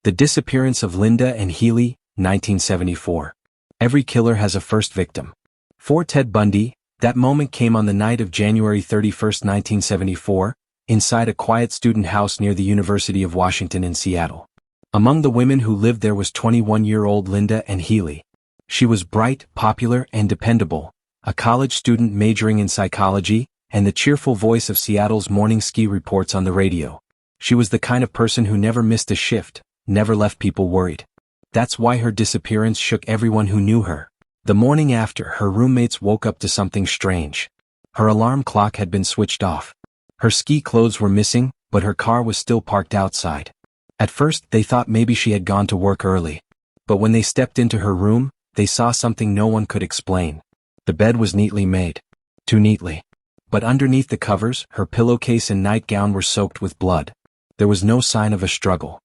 The disappearance of Linda and Healy, 1974. Every killer has a first victim. For Ted Bundy, that moment came on the night of January 31, 1974, inside a quiet student house near the University of Washington in Seattle. Among the women who lived there was 21-year-old Linda and Healy. She was bright, popular, and dependable, a college student majoring in psychology, and the cheerful voice of Seattle's morning ski reports on the radio. She was the kind of person who never missed a shift, never left people worried. That's why her disappearance shook everyone who knew her. The morning after, her roommates woke up to something strange. Her alarm clock had been switched off. Her ski clothes were missing, but her car was still parked outside. At first, they thought maybe she had gone to work early. But when they stepped into her room, they saw something no one could explain. The bed was neatly made. Too neatly. But underneath the covers, her pillowcase and nightgown were soaked with blood. There was no sign of a struggle.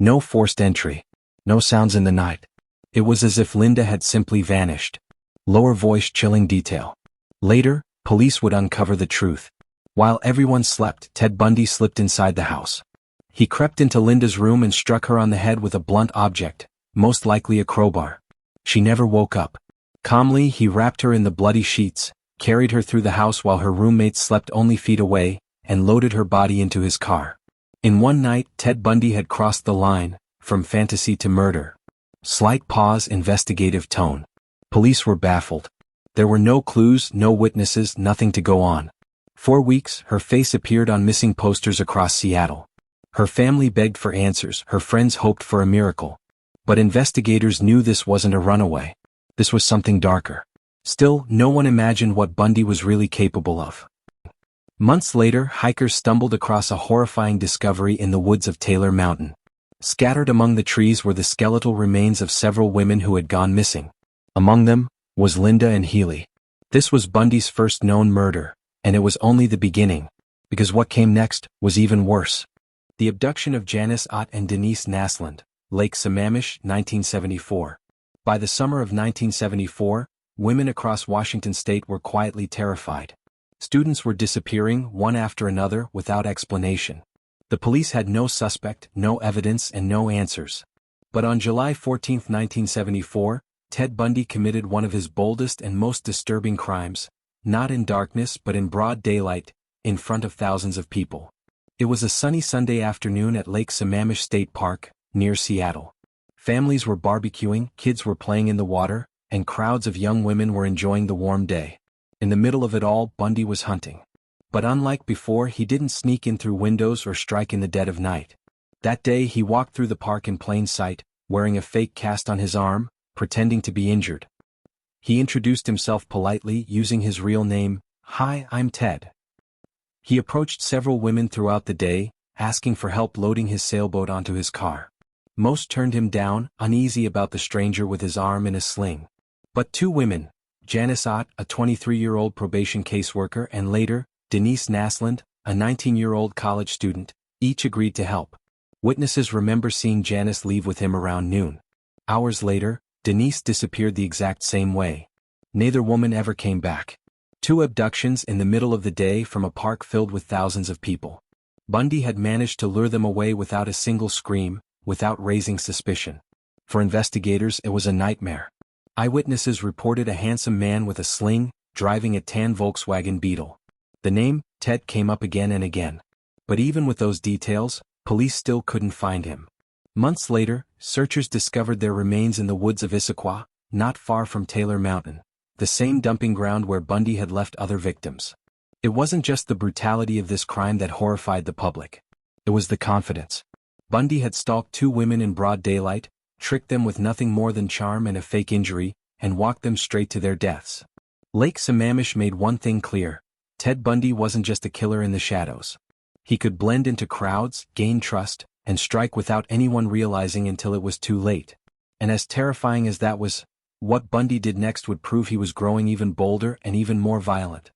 No forced entry. No sounds in the night. It was as if Linda had simply vanished. Lower voice, chilling detail. Later, police would uncover the truth. While everyone slept, Ted Bundy slipped inside the house. He crept into Linda's room and struck her on the head with a blunt object, most likely a crowbar. She never woke up. Calmly, he wrapped her in the bloody sheets, carried her through the house while her roommates slept only feet away, and loaded her body into his car. In one night, Ted Bundy had crossed the line, from fantasy to murder. Slight pause, investigative tone. Police were baffled. There were no clues, no witnesses, nothing to go on. For weeks, her face appeared on missing posters across Seattle. Her family begged for answers, her friends hoped for a miracle. But investigators knew this wasn't a runaway. This was something darker. Still, no one imagined what Bundy was really capable of. Months later, hikers stumbled across a horrifying discovery in the woods of Taylor Mountain. Scattered among the trees were the skeletal remains of several women who had gone missing. Among them was Linda and Healy. This was Bundy's first known murder, and it was only the beginning, because what came next was even worse. The abduction of Janice Ott and Denise Naslund, Lake Sammamish, 1974. By the summer of 1974, women across Washington state were quietly terrified. Students were disappearing, one after another, without explanation. The police had no suspect, no evidence, and no answers. But on July 14, 1974, Ted Bundy committed one of his boldest and most disturbing crimes, not in darkness but in broad daylight, in front of thousands of people. It was a sunny Sunday afternoon at Lake Sammamish State Park, near Seattle. Families were barbecuing, kids were playing in the water, and crowds of young women were enjoying the warm day. In the middle of it all, Bundy was hunting. But unlike before, he didn't sneak in through windows or strike in the dead of night. That day he walked through the park in plain sight, wearing a fake cast on his arm, pretending to be injured. He introduced himself politely, using his real name. "Hi, I'm Ted." He approached several women throughout the day, asking for help loading his sailboat onto his car. Most turned him down, uneasy about the stranger with his arm in a sling. But two women, Janice Ott, a 23-year-old probation caseworker, and later, Denise Naslund, a 19-year-old college student, each agreed to help. Witnesses remember seeing Janice leave with him around noon. Hours later, Denise disappeared the exact same way. Neither woman ever came back. Two abductions in the middle of the day from a park filled with thousands of people. Bundy had managed to lure them away without a single scream, without raising suspicion. For investigators, it was a nightmare. Eyewitnesses reported a handsome man with a sling, driving a tan Volkswagen Beetle. The name, Ted, came up again and again. But even with those details, police still couldn't find him. Months later, searchers discovered their remains in the woods of Issaquah, not far from Taylor Mountain, the same dumping ground where Bundy had left other victims. It wasn't just the brutality of this crime that horrified the public. It was the confidence. Bundy had stalked two women in broad daylight, tricked them with nothing more than charm and a fake injury, and walked them straight to their deaths. Lake Sammamish made one thing clear: Ted Bundy wasn't just a killer in the shadows. He could blend into crowds, gain trust, and strike without anyone realizing until it was too late. And as terrifying as that was, what Bundy did next would prove he was growing even bolder and even more violent.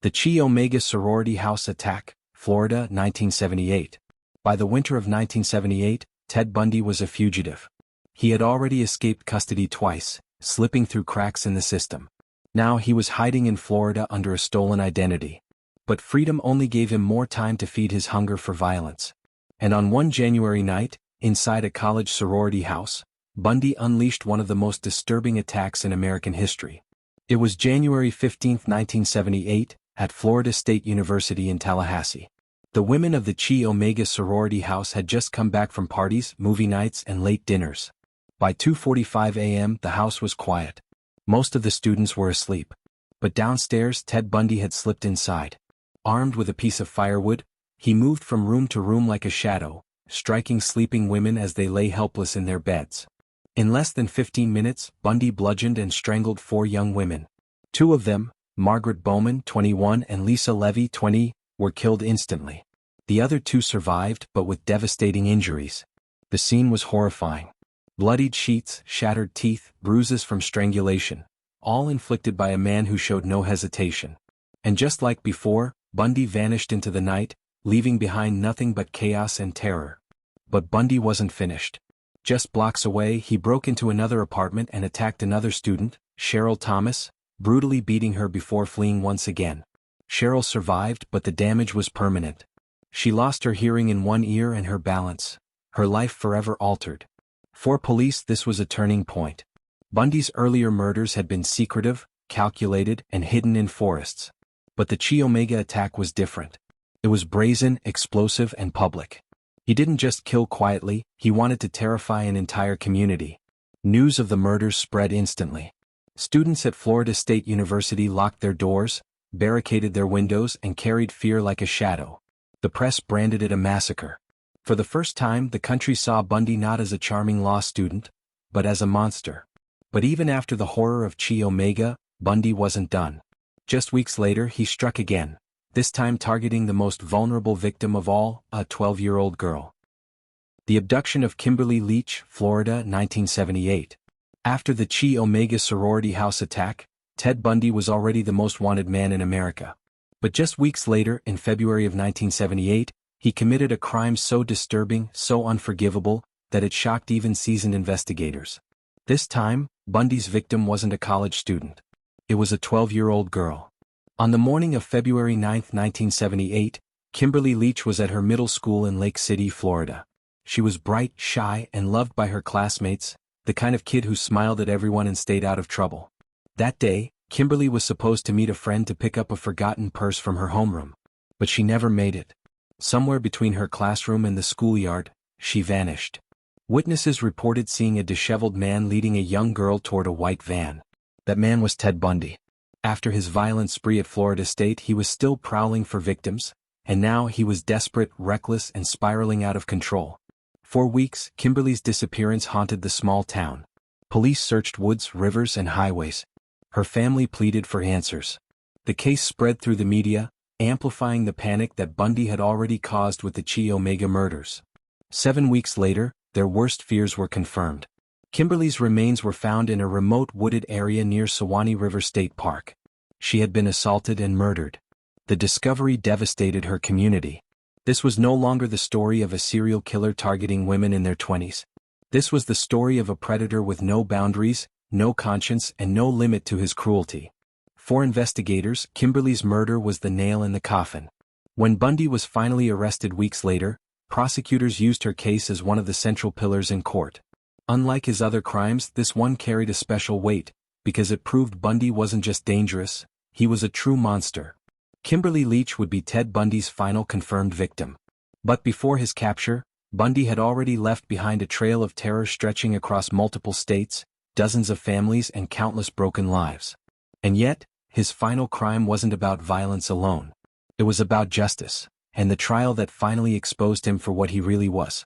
The Chi Omega sorority house attack, Florida, 1978. By the winter of 1978, Ted Bundy was a fugitive. He had already escaped custody twice, slipping through cracks in the system. Now he was hiding in Florida under a stolen identity. But freedom only gave him more time to feed his hunger for violence. And on one January night, inside a college sorority house, Bundy unleashed one of the most disturbing attacks in American history. It was January 15, 1978, at Florida State University in Tallahassee. The women of the Chi Omega sorority house had just come back from parties, movie nights, and late dinners. By 2:45 a.m., the house was quiet. Most of the students were asleep. But downstairs, Ted Bundy had slipped inside. Armed with a piece of firewood, he moved from room to room like a shadow, striking sleeping women as they lay helpless in their beds. In less than 15 minutes, Bundy bludgeoned and strangled 4 young women. 2 of them, Margaret Bowman, 21, and Lisa Levy, 20, were killed instantly. The other 2 survived but with devastating injuries. The scene was horrifying. Bloodied sheets, shattered teeth, bruises from strangulation, all inflicted by a man who showed no hesitation. And just like before, Bundy vanished into the night, leaving behind nothing but chaos and terror. But Bundy wasn't finished. Just blocks away, he broke into another apartment and attacked another student, Cheryl Thomas, brutally beating her before fleeing once again. Cheryl survived, but the damage was permanent. She lost her hearing in one ear and her balance. Her life forever altered. For police, this was a turning point. Bundy's earlier murders had been secretive, calculated, and hidden in forests. But the Chi Omega attack was different. It was brazen, explosive, and public. He didn't just kill quietly, he wanted to terrify an entire community. News of the murders spread instantly. Students at Florida State University locked their doors, barricaded their windows, and carried fear like a shadow. The press branded it a massacre. For the first time, the country saw Bundy not as a charming law student, but as a monster. But even after the horror of Chi Omega, Bundy wasn't done. Just weeks later, he struck again, this time targeting the most vulnerable victim of all, a 12-year-old girl. The abduction of Kimberly Leach, Florida, 1978. After the Chi Omega sorority house attack, Ted Bundy was already the most wanted man in America. But just weeks later, in February of 1978, he committed a crime so disturbing, so unforgivable, that it shocked even seasoned investigators. This time, Bundy's victim wasn't a college student. It was a 12-year-old girl. On the morning of February 9, 1978, Kimberly Leach was at her middle school in Lake City, Florida. She was bright, shy, and loved by her classmates, the kind of kid who smiled at everyone and stayed out of trouble. That day, Kimberly was supposed to meet a friend to pick up a forgotten purse from her homeroom. But she never made it. Somewhere between her classroom and the schoolyard, she vanished. Witnesses reported seeing a disheveled man leading a young girl toward a white van. That man was Ted Bundy. After his violent spree at Florida State, he was still prowling for victims, and now he was desperate, reckless, and spiraling out of control. For weeks, Kimberly's disappearance haunted the small town. Police searched woods, rivers, and highways. Her family pleaded for answers. The case spread through the media, amplifying the panic that Bundy had already caused with the Chi Omega murders. 7 weeks later, their worst fears were confirmed. Kimberly's remains were found in a remote wooded area near Sewanee River State Park. She had been assaulted and murdered. The discovery devastated her community. This was no longer the story of a serial killer targeting women in their 20s. This was the story of a predator with no boundaries, no conscience, and no limit to his cruelty. For investigators, Kimberly's murder was the nail in the coffin. When Bundy was finally arrested weeks later, prosecutors used her case as one of the central pillars in court. Unlike his other crimes, this one carried a special weight, because it proved Bundy wasn't just dangerous, he was a true monster. Kimberly Leach would be Ted Bundy's final confirmed victim. But before his capture, Bundy had already left behind a trail of terror stretching across multiple states, dozens of families, and countless broken lives. And yet, his final crime wasn't about violence alone. It was about justice, and the trial that finally exposed him for what he really was.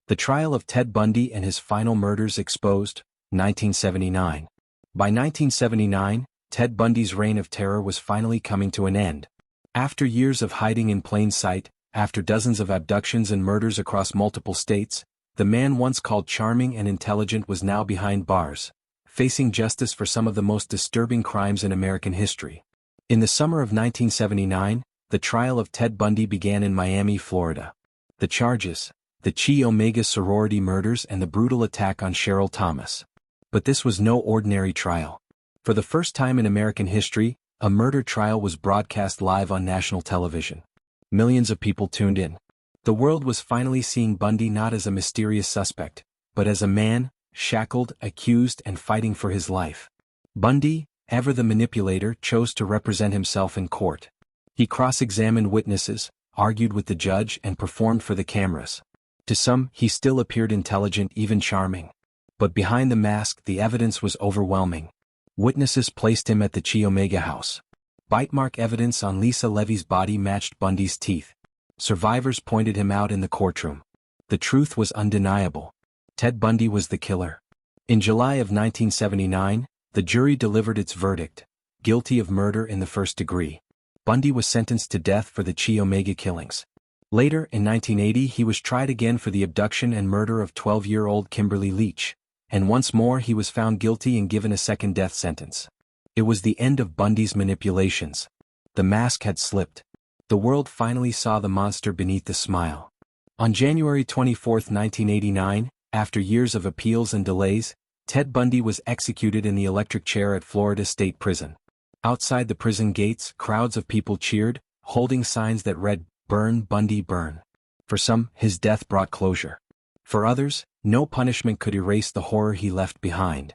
The trial of Ted Bundy and his final murders exposed, 1979. By 1979, Ted Bundy's reign of terror was finally coming to an end. After years of hiding in plain sight, after dozens of abductions and murders across multiple states, the man once called charming and intelligent was now behind bars, facing justice for some of the most disturbing crimes in American history. In the summer of 1979, the trial of Ted Bundy began in Miami, Florida. The charges: the Chi Omega sorority murders and the brutal attack on Cheryl Thomas. But this was no ordinary trial. For the first time in American history, a murder trial was broadcast live on national television. Millions of people tuned in. The world was finally seeing Bundy not as a mysterious suspect, but as a man, shackled, accused, and fighting for his life. Bundy, ever the manipulator, chose to represent himself in court. He cross-examined witnesses, argued with the judge, and performed for the cameras. To some, he still appeared intelligent, even charming. But behind the mask, the evidence was overwhelming. Witnesses placed him at the Chi Omega house. Bite mark evidence on Lisa Levy's body matched Bundy's teeth. Survivors pointed him out in the courtroom. The truth was undeniable. Ted Bundy was the killer. In July of 1979, the jury delivered its verdict: guilty of murder in the first degree. Bundy was sentenced to death for the Chi Omega killings. Later, in 1980, he was tried again for the abduction and murder of 12-year-old Kimberly Leach, and once more he was found guilty and given a second death sentence. It was the end of Bundy's manipulations. The mask had slipped. The world finally saw the monster beneath the smile. On January 24, 1989, after years of appeals and delays, Ted Bundy was executed in the electric chair at Florida State Prison. Outside the prison gates, crowds of people cheered, holding signs that read, "Burn, Bundy, burn." For some, his death brought closure. For others, no punishment could erase the horror he left behind.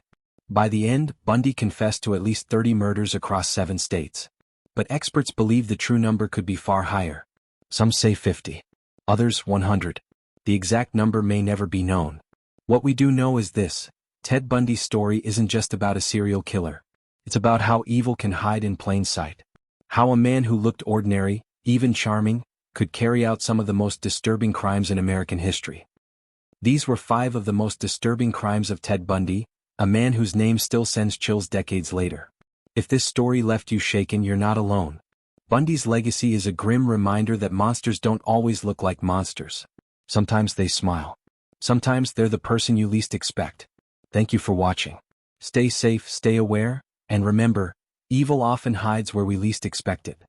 By the end, Bundy confessed to at least 30 murders across 7 states. But experts believe the true number could be far higher. Some say 50. Others 100. The exact number may never be known. What we do know is this: Ted Bundy's story isn't just about a serial killer. It's about how evil can hide in plain sight. How a man who looked ordinary, even charming, could carry out some of the most disturbing crimes in American history. These were 5 of the most disturbing crimes of Ted Bundy, a man whose name still sends chills decades later. If this story left you shaken, you're not alone. Bundy's legacy is a grim reminder that monsters don't always look like monsters. Sometimes they smile. Sometimes they're the person you least expect. Thank you for watching. Stay safe, stay aware, and remember, evil often hides where we least expect it.